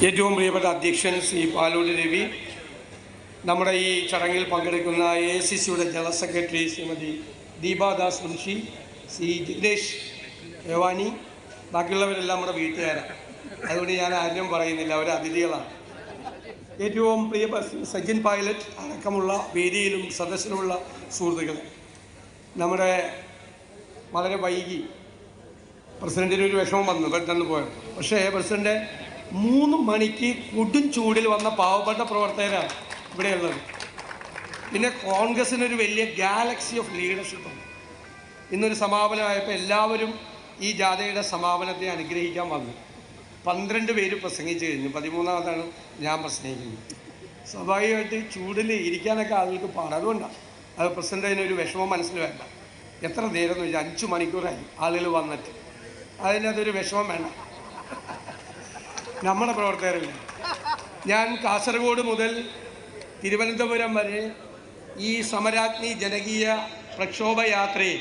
ഏറ്റവും പ്രിയപ്പെട്ട അധ്യക്ഷൻ ശ്രീ പാലോട് രവി, നമ്മുടെ ഈ ചടങ്ങിൽ പങ്കെടുക്കുന്ന AICCയുടെ ജനറൽ സെക്രട്ടറി ശ്രീമതി ദീപാദാസ് മുൻഷി, ശ്രീ ജിഗ്നേഷ് യവാനി, ബാക്കിയുള്ളവരെല്ലാം നമ്മുടെ വീട്ടുകാരാണ്. അതുകൊണ്ട് ഞാൻ ആരും പറയുന്നില്ല, അവർ അതിഥികളാണ്. ഏറ്റവും പ്രിയപ്പെട്ട സജിൻ പൈലറ്റ് അടക്കമുള്ള വേദിയിലും സദസ്സിലുമുള്ള സുഹൃത്തുക്കൾ, നമ്മുടെ വളരെ വൈകി പ്രസിഡൻറ്റിന് ഒരു വിഷമം വന്നു പെട്ടെന്ന് പോയത്. പക്ഷേ പ്രസിഡന്റ് 3 മണിക്ക് കൊടും ചൂടിൽ വന്ന പാവപ്പെട്ട പ്രവർത്തകരാണ് ഇവിടെയുള്ളത്. പിന്നെ കോൺഗ്രസിനൊരു വലിയ ഗാലക്സി ഓഫ് ലീഡർഷിപ്പുണ്ട്. ഇന്നൊരു സമാപനമായപ്പോൾ എല്ലാവരും ഈ ജാഥയുടെ സമാപനത്തെ അനുഗ്രഹിക്കാൻ വന്നു. 12 പേര് പ്രസംഗിച്ച് കഴിഞ്ഞു, 13ാമതാണ് ഞാൻ പ്രസംഗിക്കുന്നത്. സ്വാഭാവികമായിട്ട് ചൂടിൽ ഇരിക്കാനൊക്കെ ആളുകൾക്ക് പാടാം. അതുകൊണ്ടാണ് അത് പ്രസിഡന്റ് അതിനൊരു വിഷമം മനസ്സിൽ വേണ്ട. എത്ര നേരം എന്ന് വെച്ചാൽ 5 മണിക്കൂറായി ആളുകൾ വന്നിട്ട്, അതിനകത്തൊരു വിഷമം വേണ്ട. നമ്മുടെ പ്രവർത്തകരില്ല. ഞാൻ കാസർഗോഡ് മുതൽ തിരുവനന്തപുരം വരെ ഈ സമരാഗ്നി ജനകീയ പ്രക്ഷോഭയാത്രയെ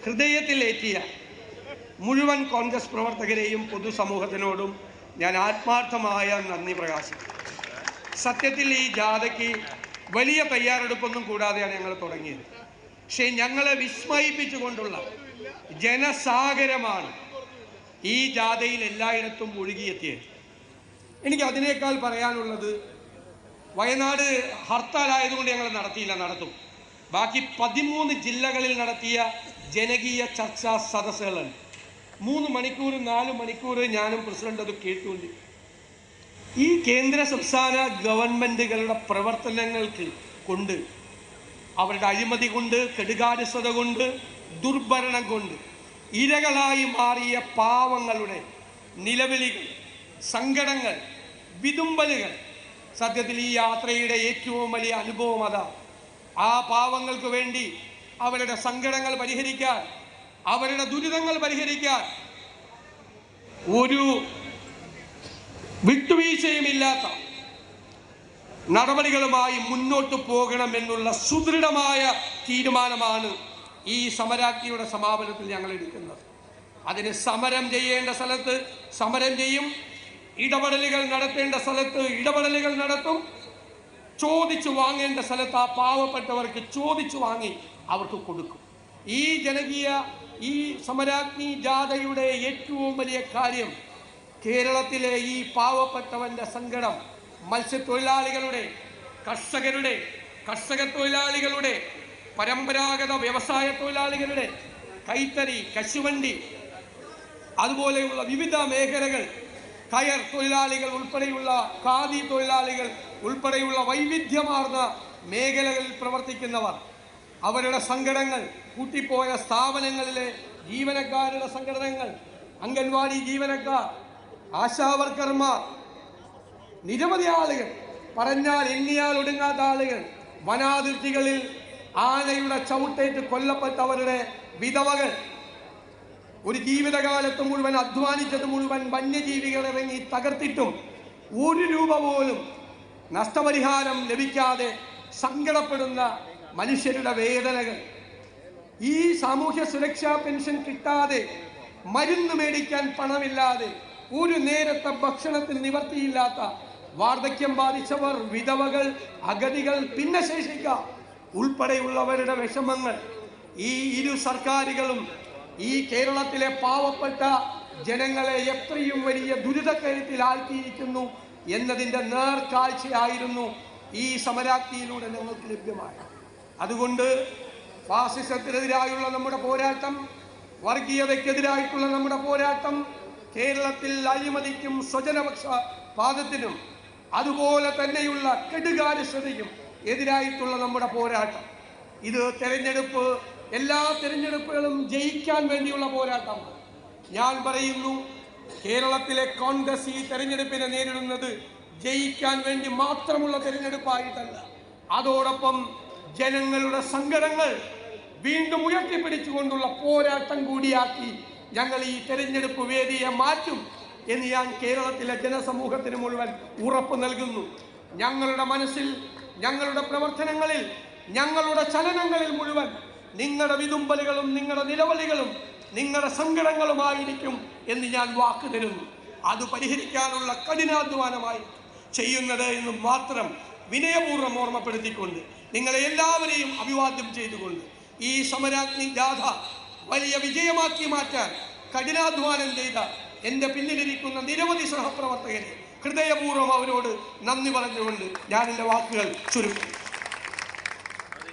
ഹൃദയത്തിലേറ്റിയ മുഴുവൻ കോൺഗ്രസ് പ്രവർത്തകരെയും പൊതുസമൂഹത്തിനോടും ഞാൻ ആത്മാർത്ഥമായ നന്ദി പ്രകാശിക്കുന്നു. സത്യത്തിൽ ഈ ജാഥയ്ക്ക് വലിയ തയ്യാറെടുപ്പൊന്നും കൂടാതെയാണ് ഞങ്ങൾ തുടങ്ങിയത്. പക്ഷേ ഞങ്ങളെ വിസ്മയിപ്പിച്ചുകൊണ്ടുള്ള ജനസാഗരമാണ് ഈ ജാഥയിൽ എല്ലായിടത്തും ഒഴുകിയെത്തിയത്. എനിക്ക് അതിനേക്കാൾ പറയാനുള്ളത്, വയനാട് ഹർത്താലായതുകൊണ്ട് ഞങ്ങൾ നടത്തിയില്ല, നടത്തും. ബാക്കി 13 ജില്ലകളിൽ നടത്തിയ ജനകീയ ചർച്ചാ സദസ്സുകളുണ്ട്. 3 മണിക്കൂർ 4 മണിക്കൂർ ഞാനും പ്രസിഡന്റ് അത് കേട്ടുകൊണ്ട് ഈ കേന്ദ്ര സംസ്ഥാന ഗവൺമെൻറ്റുകളുടെ പ്രവർത്തനങ്ങൾക്ക് കൊണ്ട്, അവരുടെ അഴിമതി കൊണ്ട്, കെടുകാര്യസ്ഥത കൊണ്ട്, ദുർഭരണം കൊണ്ട് ഇരകളായി മാറിയ പാവങ്ങളുടെ നിലവിളികൾ, സങ്കടങ്ങൾ, വിതുമ്പലുകൾ, സത്യത്തിൽ ഈ യാത്രയുടെ ഏറ്റവും വലിയ അനുഭവം അതാണ്. ആ പാവങ്ങൾക്ക് വേണ്ടി അവരുടെ സങ്കടങ്ങൾ പരിഹരിക്കാൻ, അവരുടെ ദുരിതങ്ങൾ പരിഹരിക്കാൻ ഒരു വിട്ടുവീഴ്ചയുമില്ലാത്ത നടപടികളുമായി മുന്നോട്ട് പോകണമെന്നുള്ള സുദൃഢമായ തീരുമാനമാണ് ഈ സമരാഗ്നിയുടെ സമാപനത്തിൽ ഞങ്ങൾ എടുക്കുന്നത്. അതിന് സമരം ചെയ്യേണ്ട സ്ഥലത്ത് സമരം ചെയ്യും, ഇടപെടലുകൾ നടത്തേണ്ട സ്ഥലത്ത് ഇടപെടലുകൾ നടത്തും, ചോദിച്ചു വാങ്ങേണ്ട സ്ഥലത്ത് ആ പാവപ്പെട്ടവർക്ക് ചോദിച്ചു വാങ്ങി അവർക്ക് കൊടുക്കും. ഈ സമരാഗ്നി ജാഥയുടെ ഏറ്റവും വലിയ കാര്യം കേരളത്തിലെ ഈ പാവപ്പെട്ടവൻ്റെ സങ്കടം, മത്സ്യത്തൊഴിലാളികളുടെ, കർഷക തൊഴിലാളികളുടെ, പരമ്പരാഗത വ്യവസായ തൊഴിലാളികളുടെ, കൈത്തറി, കശുവണ്ടി, അതുപോലെയുള്ള വിവിധ മേഖലകൾ, കയർ തൊഴിലാളികൾ ഉൾപ്പെടെയുള്ള, ഖാദി തൊഴിലാളികൾ ഉൾപ്പെടെയുള്ള വൈവിധ്യമാർന്ന മേഖലകളിൽ പ്രവർത്തിക്കുന്നവർ, അവരുടെ സങ്കടങ്ങൾ, കൂട്ടിപ്പോയ സ്ഥാപനങ്ങളിലെ ജീവനക്കാരുടെ സംഘടനകൾ, അംഗൻവാടി ജീവനക്കാർ, ആശാവർക്കർമാർ, നിരവധി ആളുകൾ, പറഞ്ഞാൽ എണ്ണിയാൽ ഒടുങ്ങാത്ത ആളുകൾ, വനാതിർത്തികളിൽ ആനയുടെ ചവിട്ടേറ്റ് കൊല്ലപ്പെട്ടവരുടെ വിധവകൾ, ഒരു ജീവിതകാലത്ത് മുഴുവൻ അധ്വാനിച്ചത് മുഴുവൻ വന്യജീവികൾ ഇറങ്ങി തകർത്തിട്ടും 1 രൂപ പോലും നഷ്ടപരിഹാരം ലഭിക്കാതെ സങ്കടപ്പെടുന്ന മനുഷ്യരുടെ വേദനകൾ, ഈ സാമൂഹ്യ സുരക്ഷാ പെൻഷൻ കിട്ടാതെ, മരുന്ന് മേടിക്കാൻ പണമില്ലാതെ, ഒരു നേരത്തെ ഭക്ഷണത്തിന് നിവർത്തിയില്ലാത്ത വാർദ്ധക്യം ബാധിച്ചവർ, വിധവകൾ, അഗതികൾ, ഭിന്നശേഷിക്കാർ ഉൾപ്പെടെയുള്ളവരുടെ വിഷമങ്ങൾ ഈ ഇരു സർക്കാരുകളും ഈ കേരളത്തിലെ പാവപ്പെട്ട ജനങ്ങളെ എത്രയും വലിയ ദുരിതക്കയത്തിൽ ആഴ്ത്തിയിരിക്കുന്നു എന്നതിൻ്റെ നേർക്കാഴ്ചയായിരുന്നു ഈ സമരാഗ്നിയിലൂടെ ഞങ്ങൾക്ക് ലഭ്യമായി. അതുകൊണ്ട് ഫാസിസത്തിനെതിരായുള്ള നമ്മുടെ പോരാട്ടം, വർഗീയതയ്ക്കെതിരായിട്ടുള്ള നമ്മുടെ പോരാട്ടം, കേരളത്തിൽ അഴിമതിക്കും സ്വജനപക്ഷപാതത്തിനും അതുപോലെ തന്നെയുള്ള കെടുകാര്യസ്ഥതയ്ക്കും എതിരായിട്ടുള്ള നമ്മുടെ പോരാട്ടം, ഇത് എല്ലാ തെരഞ്ഞെടുപ്പുകളും ജയിക്കാൻ വേണ്ടിയുള്ള പോരാട്ടമാണ്. ഞാൻ പറയുന്നു, കേരളത്തിലെ കോൺഗ്രസ് ഈ തെരഞ്ഞെടുപ്പിനെ നേരിടുന്നത് ജയിക്കാൻ വേണ്ടി മാത്രമുള്ള തെരഞ്ഞെടുപ്പായിട്ടല്ല, അതോടൊപ്പം ജനങ്ങളുടെ സങ്കടങ്ങൾ വീണ്ടും ഉയർത്തിപ്പിടിച്ചുകൊണ്ടുള്ള പോരാട്ടം കൂടിയാക്കി ഞങ്ങൾ ഈ തെരഞ്ഞെടുപ്പ് വേദിയെ മാറ്റും എന്ന് ഞാൻ കേരളത്തിലെ ജനസമൂഹത്തിന് മുഴുവൻ ഉറപ്പ് നൽകുന്നു. ഞങ്ങളുടെ മനസ്സിൽ, ഞങ്ങളുടെ പ്രവർത്തനങ്ങളിൽ, ഞങ്ങളുടെ ചലനങ്ങളിൽ മുഴുവൻ നിങ്ങളുടെ വിതുമ്പലുകളും നിങ്ങളുടെ നിലവിളികളും നിങ്ങളുടെ സങ്കടങ്ങളുമായിരിക്കും എന്ന് ഞാൻ വാക്ക് തരുന്നു. അത് പരിഹരിക്കാനുള്ള കഠിനാധ്വാനമായി ചെയ്യുന്നത് എന്ന് മാത്രം വിനയപൂർവ്വം ഓർമ്മപ്പെടുത്തിക്കൊണ്ട് നിങ്ങളെ എല്ലാവരെയും അഭിവാദ്യം ചെയ്തുകൊണ്ട് ഈ സമരാഗ്നി ജാഥ വലിയ വിജയമാക്കി മാറ്റാൻ കഠിനാധ്വാനം ചെയ്ത എൻ്റെ പിന്നിലിരിക്കുന്ന നിരവധി സഹപ്രവർത്തകരെ ഹൃദയപൂർവ്വം അവരോട് നന്ദി പറഞ്ഞുകൊണ്ട് ഞാൻ എൻ്റെ വാക്കുകൾ ചുരുക്കും.